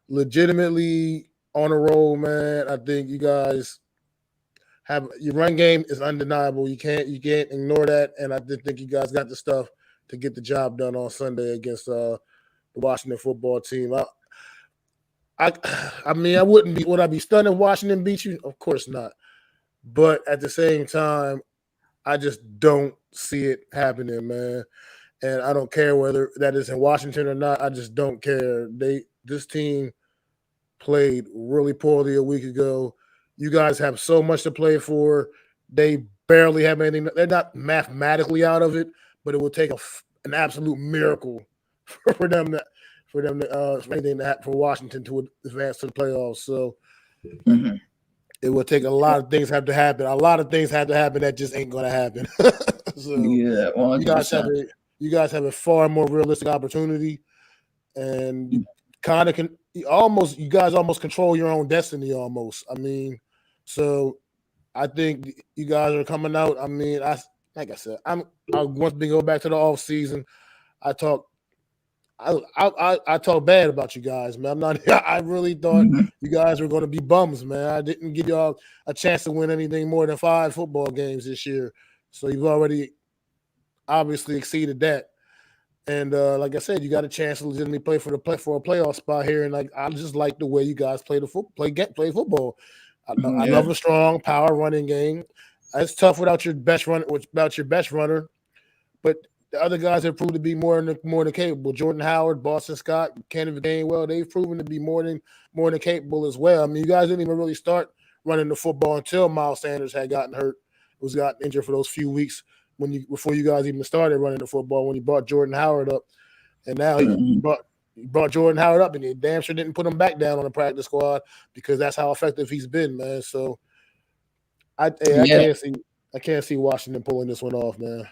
legitimately on a roll, man. I think you guys have your run game is undeniable. You can't ignore that. And I did think you guys got the stuff to get the job done on Sunday against the Washington football team. I mean, would I be stunned if Washington beat you? Of course not. But at the same time, I just don't see it happening, man. And I don't care whether that is in Washington or not. I just don't care. This team played really poorly a week ago. You guys have so much to play for. They barely have anything. They're not mathematically out of it, but it will take an absolute miracle for anything to happen for Washington to advance to the playoffs. So it will take a lot of things have to happen. A lot of things have to happen that just ain't going to happen. So Yeah, you guys have 100%. a far more realistic opportunity, and you kind of can you guys almost control your own destiny almost. I mean, so I think you guys are coming out. I mean, like I said, I once we go back to the off season, I talk. I talk bad about you guys, man. I'm not. I really thought Mhm. you guys were going to be bums, man. I didn't give y'all a chance to win anything more than 5 football games this year. So you've already obviously exceeded that. And like I said, you got a chance to legitimately play for a playoff spot here. And like I just like the way you guys play play football. I Yeah. love a strong power running game. It's tough without your best runner, but the other guys have proved to be more than capable. Jordan Howard, Boston Scott, Kenneth Gainwell, they've proven to be more than capable as well. I mean, you guys didn't even really start running the football until Miles Sanders had gotten hurt, was gotten injured for those few weeks before you guys even started running the football when you brought Jordan Howard up. And now he Mhm. brought Jordan Howard up, and he damn sure didn't put him back down on the practice squad because that's how effective he's been, man. So I Yeah. can't see Washington pulling this one off, man.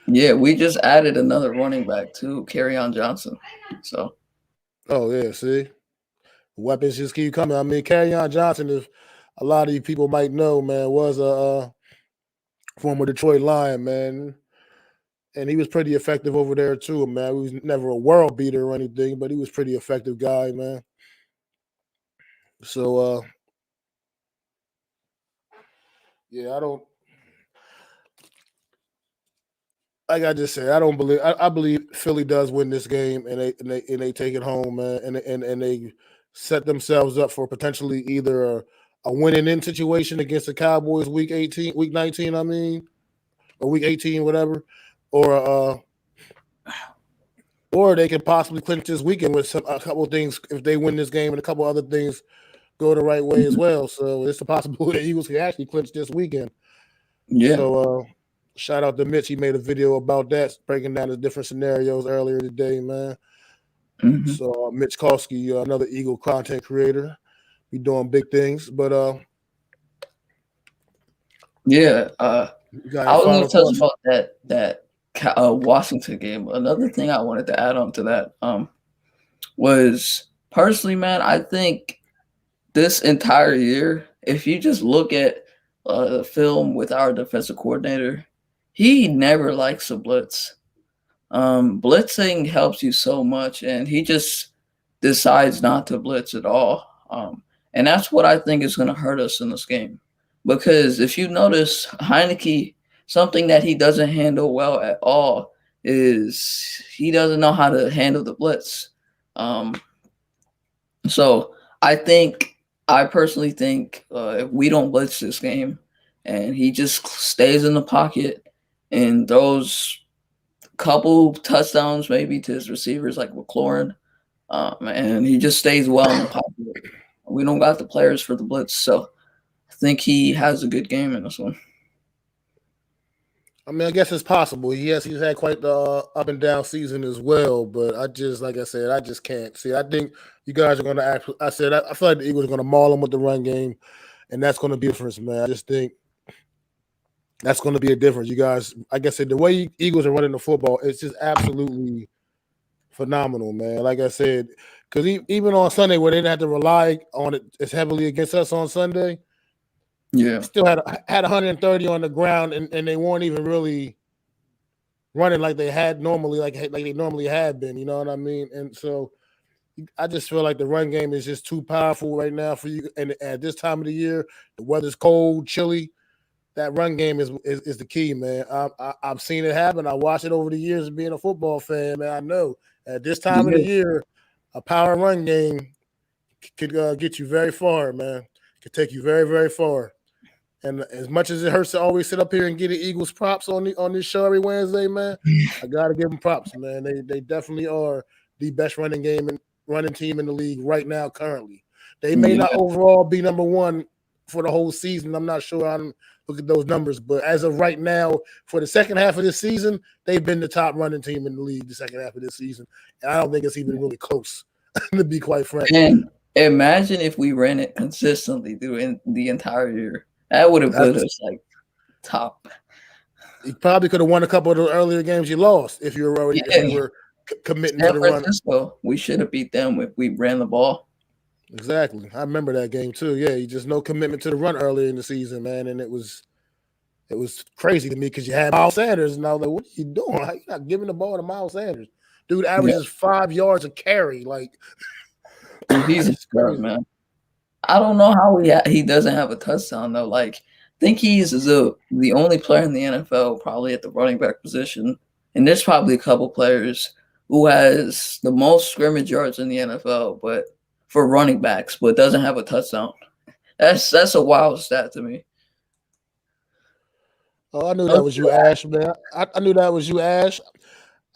Yeah, we just added another running back too, Kerryon Johnson. So Oh yeah, see, weapons just keep coming. I mean, Kerryon Johnson, if a lot of you people might know, man, was a former Detroit Lion, man, and he was pretty effective over there too, man. He was never a world beater or anything, but he was pretty effective guy, man. So yeah, I don't. Like I just said, I don't believe. I believe Philly does win this game, and they take it home, man, and they set themselves up for potentially either a winning in situation against the Cowboys week 19. I mean, or week 18, whatever, or or they can possibly clinch this weekend with a couple of things if they win this game and a couple other things go the right way as well. So it's a possibility the Eagles can actually clinch this weekend. yeah. So shout out to Mitch. He made a video about that, breaking down the different scenarios earlier today, man. Hmm. So Mitch Kosky, another Eagle content creator, be doing big things. But Yeah. you got I any was going final to touch thoughts? about that Washington game. Another thing I wanted to add on to that was personally, man, I think this entire year, if you just look at the film with our defensive coordinator, he never likes a blitz. Blitzing helps you so much, and he just decides not to blitz at all. And that's what I think is going to hurt us in this game. Because if you notice, Heineke, something that he doesn't handle well at all is he doesn't know how to handle the blitz. Um, so I personally think if we don't blitz this game and he just stays in the pocket and throws couple touchdowns maybe to his receivers like McLaurin, and he just stays well in the pocket. We don't got the players for the blitz, so I think he has a good game in this one. I mean, I guess it's possible. He's had quite the up and down season as well. But like I said, I just can't see. I think you guys are going to act. I feel like the Eagles are going to maul them with the run game, and that's going to be a difference, man. I just think that's going to be a difference. You guys, like I said, the way Eagles are running the football, it's just absolutely phenomenal, man. Like I said, because even on Sunday where they didn't have to rely on it as heavily against us on Sunday, Yeah, still had 130 on the ground, and they weren't even really running like they had normally, like they normally had been. You know what I mean? And so I just feel like the run game is just too powerful right now for you. And at this time of the year, the weather's cold, chilly. That run game is the key, man. I've seen it happen. I watched it over the years of being a football fan, man. I know at this time of the yeah, year, a power run game could get you very far, man. Could take you very, very far. And as much as it hurts to always sit up here and get the Eagles props on this show every Wednesday, man, I gotta give them props, man. They definitely are the best running team in the league right now, currently. They may not yeah, overall be number one for the whole season. I'm not sure. I don't look at those numbers, but as of right now, for the second half of this season, they've been the top running team in the league the second half of this season. And I don't think it's even really close, to be quite frank. and Imagine if we ran it consistently through the entire year. That would have put us like top. You probably could have won a couple of the earlier games you lost if you were committing to San the run. Francisco, we should have beat them if we ran the ball. Exactly. I remember that game too. Yeah, you just no commitment to the run earlier in the season, man, and it was crazy to me because you had Miles Sanders, and I was like, "What are you doing? How you not giving the ball to Miles Sanders? Dude averages 5 yards a carry. Like, Dude, he's a scrub, man. I don't know how he doesn't have a touchdown though. Like, I think he's the only player in the NFL probably at the running back position, and there's probably a couple players who has the most scrimmage yards in the NFL, but for running backs, but doesn't have a touchdown. That's a wild stat to me. Oh, I knew that was you, Ash, man. I knew that was you, Ash.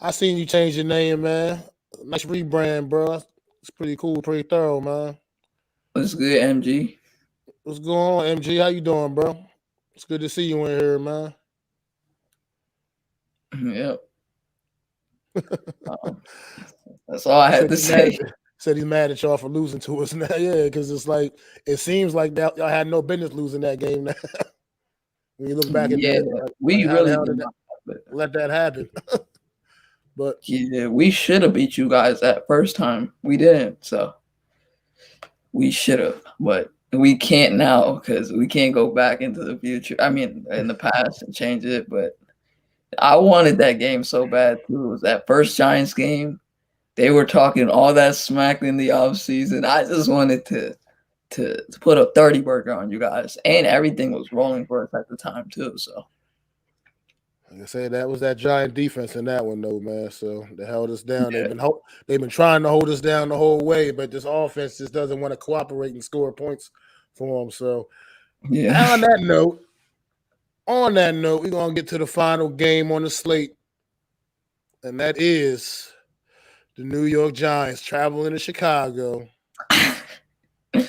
I seen you change your name, man. Nice rebrand, bro. It's pretty cool, pretty thorough, man. What's good, MG? What's going on, MG? How you doing, bro? It's good to see you in here, man. Yep. That's all I had to say. Said he's mad at y'all for losing to us now. Yeah, because it's like it seems like y'all had no business losing that game now. When you look back at that, we really let that happen. But yeah, we should have beat you guys that first time. We didn't, so we should have, but we can't now because we can't go back into the future. I mean, in the past and change it. But I wanted that game so bad too. It was that first Giants game. They were talking all that smack in the offseason. I just wanted to put a 30 burger on you guys, and everything was rolling for us at the time too. So, like I said, that was that Giant defense in that one, though, man. So they held us down. Yeah. They've been trying to hold us down the whole way, but this offense just doesn't want to cooperate and score points for them. So, yeah. On that note, we're gonna get to the final game on the slate, and that is the New York Giants traveling to Chicago to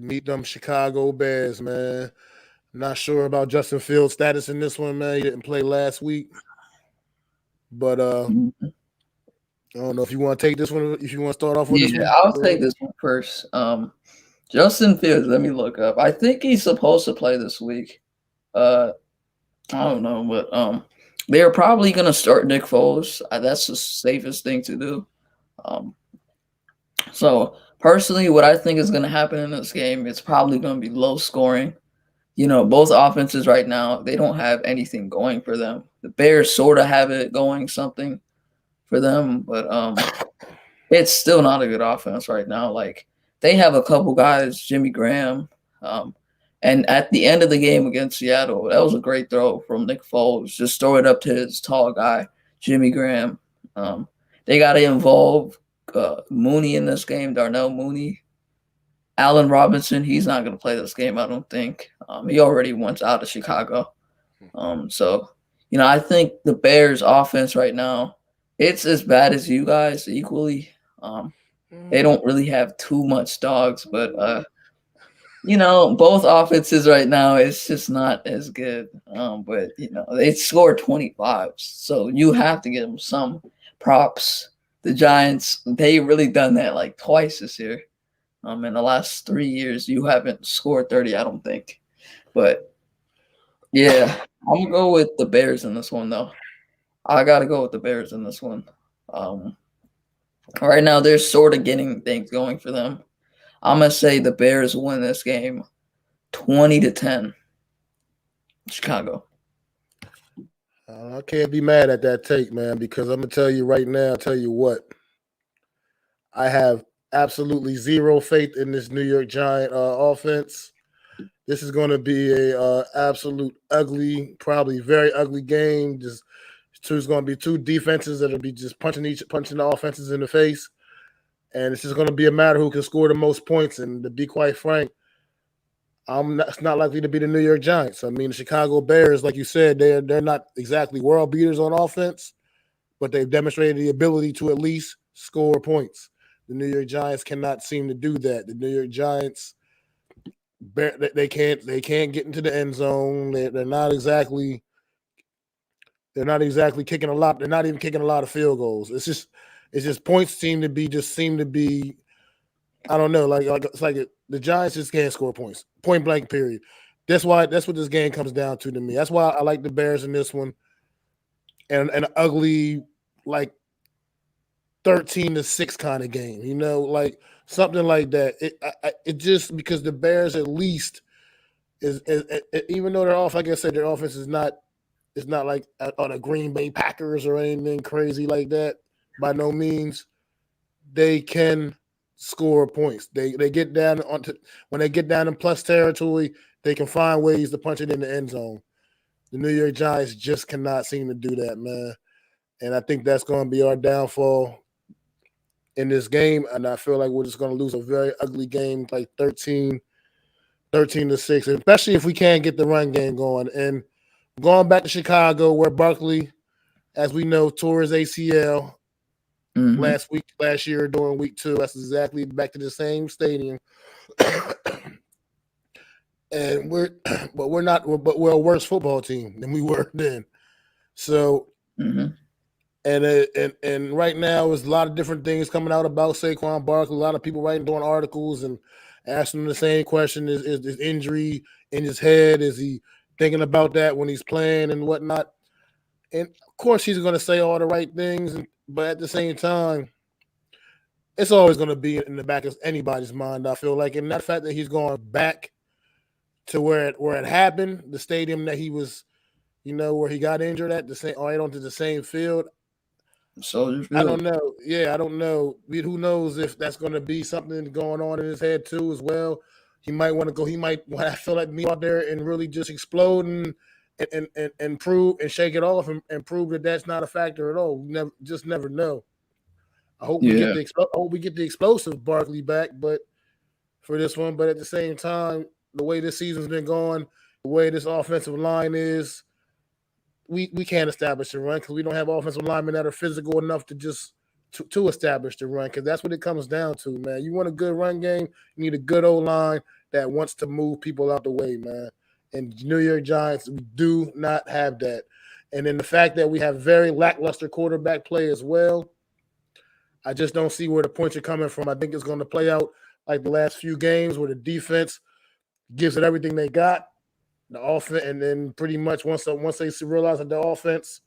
meet them Chicago Bears, man. Not sure about Justin Fields' status in this one, man. He didn't play last week. But I don't know if you want to take this one, if you want to start off with this one. Yeah, I'll take this one first. Justin Fields, let me look up. I think he's supposed to play this week. I don't know, but they're probably going to start Nick Foles. That's the safest thing to do. So, personally, what I think is going to happen in this game, it's probably going to be low scoring. You know, both offenses right now, they don't have anything going for them. The Bears sort of have it going something for them, but it's still not a good offense right now. Like, they have a couple guys, Jimmy Graham, and at the end of the game against Seattle, that was a great throw from Nick Foles. Just throw it up to his tall guy, Jimmy Graham. They got to involve Mooney in this game, Darnell Mooney. Allen Robinson, he's not going to play this game, I don't think. He already went out of Chicago. So, you know, I think the Bears' offense right now, it's as bad as you guys equally. They don't really have too much dogs, but you know, both offenses right now, it's just not as good. But you know, they scored 25, so you have to give them some props. The Giants, they really done that like twice this year. In the last 3 years, you haven't scored 30, I don't think. But yeah, I'm gonna go with the Bears in this one, though. I gotta go with the Bears in this one. Right now, they're sort of getting things going for them. I'm gonna say the Bears win this game, 20-10. Chicago. I can't be mad at that take, man, because I'm gonna tell you right now. I'll tell you what. I have absolutely zero faith in this New York Giant offense. This is going to be a absolute ugly, probably very ugly game. It's going to be two defenses that'll be just punching the offenses in the face, and it's just going to be a matter who can score the most points. And to be quite frank, it's not likely to be the New York Giants. I mean, the Chicago Bears, like you said, they're not exactly world beaters on offense, but they've demonstrated the ability to at least score points. The New York Giants cannot seem to do that. The New York Giants, they can't get into the end zone. They're not exactly kicking a lot. They're not even kicking a lot of field goals. It's just points seem to be I don't know. It's like the Giants just can't score points. Point blank. Period. That's what this game comes down to me. That's why I like the Bears in this one, and an ugly like 13-6 kind of game. Like something like that. It just because the Bears at least is even though they're off, like I said, their offense is not. It's not like on the Green Bay Packers or anything crazy like that. By no means, they can score points. They get down onto when they get down in plus territory, they can find ways to punch it in the end zone. The New York Giants just cannot seem to do that, man. And I think that's going to be our downfall in this game. And I feel like we're just going to lose a very ugly game, like 13-6, especially if we can't get the run game going. And going back to Chicago, where Barkley, as we know, tore his ACL last year during week 2. That's exactly back to the same stadium. And we're a worse football team than we were then. So, and right now there's a lot of different things coming out about Saquon Barkley. A lot of people doing articles and asking him the same question: Is this injury in his head? Is he thinking about that when he's playing and whatnot? And of course, he's going to say all the right things, but at the same time, it's always going to be in the back of anybody's mind, I feel like. And that fact that he's going back to where it happened, the stadium that he was, where he got injured at, right onto the same field. Soldier Field. I don't know. Yeah, I don't know. Who knows if that's going to be something going on in his head too as well. He might want to go. He might want to feel like me out there and really just explode and prove and shake it off and prove that that's not a factor at all. We never know. I hope we get the explosive Barkley back, but for this one. But at the same time, the way this season's been going, the way this offensive line is, we can't establish a run because we don't have offensive linemen that are physical enough to just to establish the run, because that's what it comes down to, man. You want a good run game, you need a good O-line that wants to move people out the way, man. And New York Giants do not have that. And then the fact that we have very lackluster quarterback play as well, I just don't see where the points are coming from. I think it's going to play out like the last few games where the defense gives it everything they got, the offense, and then pretty much once they realize that the offense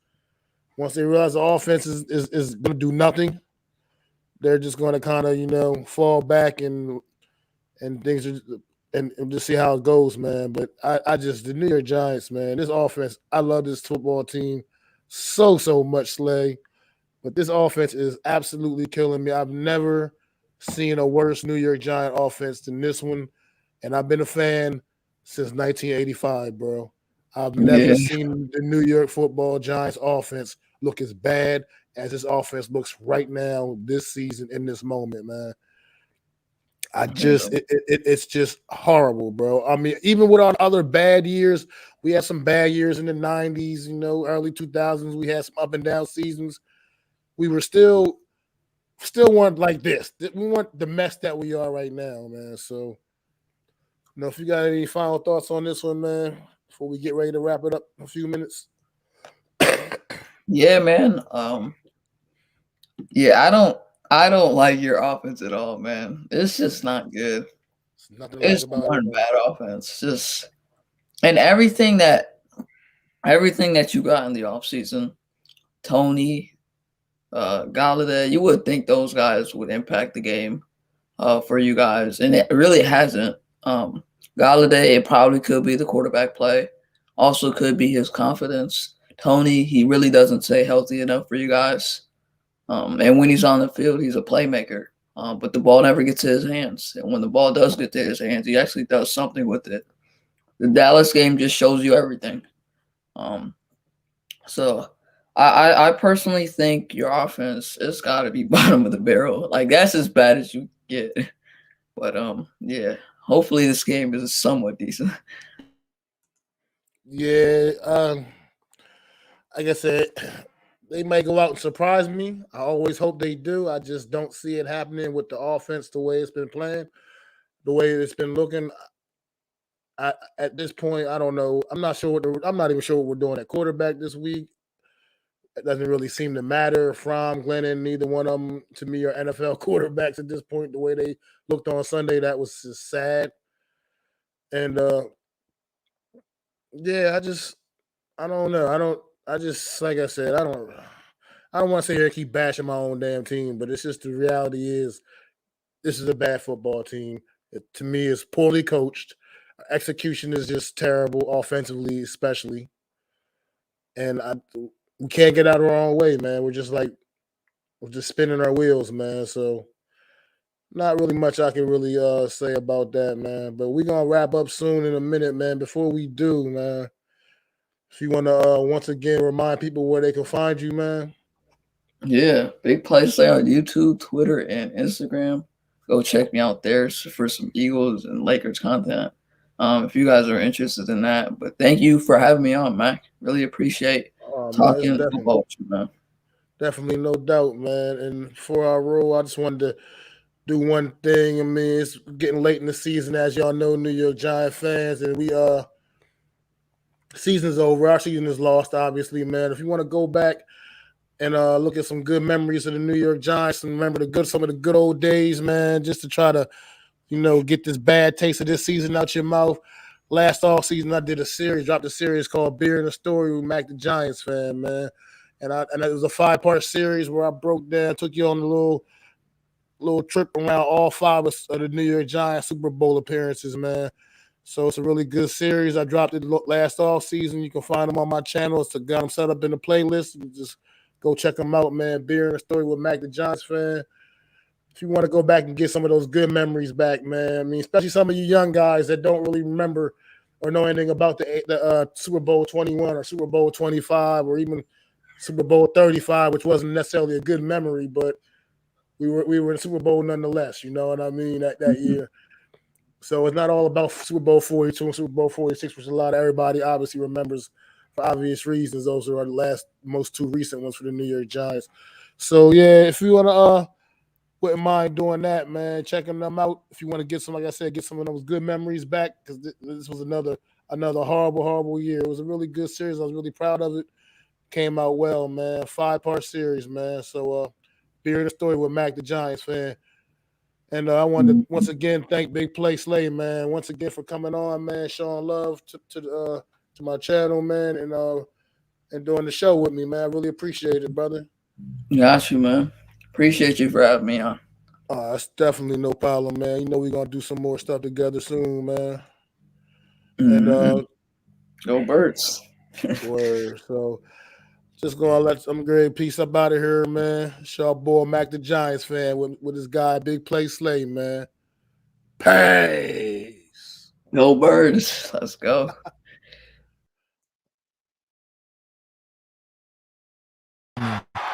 is going to do nothing, they're just going to kind of fall back and things are, and just see how it goes, man. But the New York Giants, man, this offense, I love this football team so much, Slay. But this offense is absolutely killing me. I've never seen a worse New York Giant offense than this one, and I've been a fan since 1985, bro. I've never seen the New York Football Giants offense look as bad as this offense looks right now this season in this moment, man. It's just horrible, bro. I mean, even with our other bad years, we had some bad years in the 90s, early 2000s. We had some up and down seasons. We were still weren't like this. We weren't the mess that we are right now, man. So, if you got any final thoughts on this one, man, before we get ready to wrap it up in a few minutes. Yeah, man. I don't like your offense at all, man. It's just not good. It's one bad offense. Just and everything that you got in the offseason, Tony, Gallau, you would think those guys would impact the game for you guys, and it really hasn't. Gallau, it probably could be the quarterback play. Also could be his confidence. Tony, he really doesn't stay healthy enough for you guys. And when he's on the field, he's a playmaker. But the ball never gets to his hands. And when the ball does get to his hands, he actually does something with it. The Dallas game just shows you everything. So I personally think your offense has got to be bottom of the barrel. Like, that's as bad as you get. But yeah, hopefully this game is somewhat decent. Yeah, like I said, they may go out and surprise me. I always hope they do. I just don't see it happening with the offense the way it's been playing, the way it's been looking. At this point, I don't know. I'm not even sure what we're doing at quarterback this week. It doesn't really seem to matter. Fromm, Glennon, neither one of them to me are NFL quarterbacks at this point. The way they looked on Sunday, that was just sad. And yeah, I don't know. I just like I said, I don't want to sit here and keep bashing my own damn team, but it's just the reality is this is a bad football team. To me, it's poorly coached. Execution is just terrible, offensively, especially. And we can't get out of our own way, man. We're just spinning our wheels, man. So not really much I can really say about that, man. But we're gonna wrap up soon in a minute, man. Before we do, man, if you want to once again remind people where they can find you, man. Yeah, Big Play Slay on YouTube, Twitter, and Instagram. Go check me out there for some Eagles and Lakers content. If you guys are interested in that. But thank you for having me on, Mac. Really appreciate talking football with you, man. Definitely, no doubt, man. And before I roll, I just wanted to do one thing. I mean, it's getting late in the season, as y'all know, New York Giant fans, and season's over. Our season is lost, obviously, man. If you want to go back and look at some good memories of the New York Giants and remember some of the good old days, man, just to try to, get this bad taste of this season out your mouth. Last off season, I dropped a series called Beer and a Story with Mac the Giants fan, man. And it was a 5-part series where I took you on a little trip around all 5 of the New York Giants Super Bowl appearances, man. So it's a really good series. I dropped it last off season. You can find them on my channel. Got them set up in the playlist. You just go check them out, man. Beer and a Story with Mac the Giants fan. If you want to go back and get some of those good memories back, man. I mean, especially some of you young guys that don't really remember or know anything about the Super Bowl 21 or Super Bowl 25 or even Super Bowl 35, which wasn't necessarily a good memory, but we were in Super Bowl nonetheless. You know what I mean? That year. So it's not all about Super Bowl 42 and Super Bowl 46, which a lot of everybody obviously remembers for obvious reasons. Those are the most 2 recent ones for the New York Giants. So yeah, if you want to wouldn't mind doing that, man. Checking them out. If you want to get some, like I said, get some of those good memories back, because this was another horrible, horrible year. It was a really good series. I was really proud of it. Came out well, man. 5-part series, man. So Beer and a Story with Mac the Giants fan. And I wanted to once again thank Big Play Slay, man, once again for coming on, man, showing love to my channel, man, and doing the show with me, man. I really appreciate it, brother. Got you, man. Appreciate you for having me on. That's definitely no problem, man. You know we're gonna do some more stuff together soon, man. Mm-hmm. And go Birds. Word. So just gonna let some great peace up out of here, man. It's your boy Mac the Giants fan with his guy Big Play Slay, man. Peace. Go Birds. Let's go.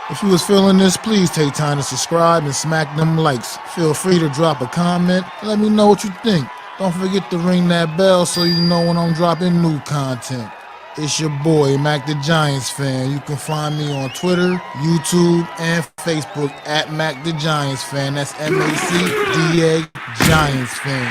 If you was feeling this, please take time to subscribe and smack them likes. Feel free to drop a comment. Let me know what you think. Don't forget to ring that bell so you know when I'm dropping new content. It's your boy, Mac the Giants fan. You can find me on Twitter, YouTube, and Facebook at Mac the Giants fan. That's MACDA Giants fan.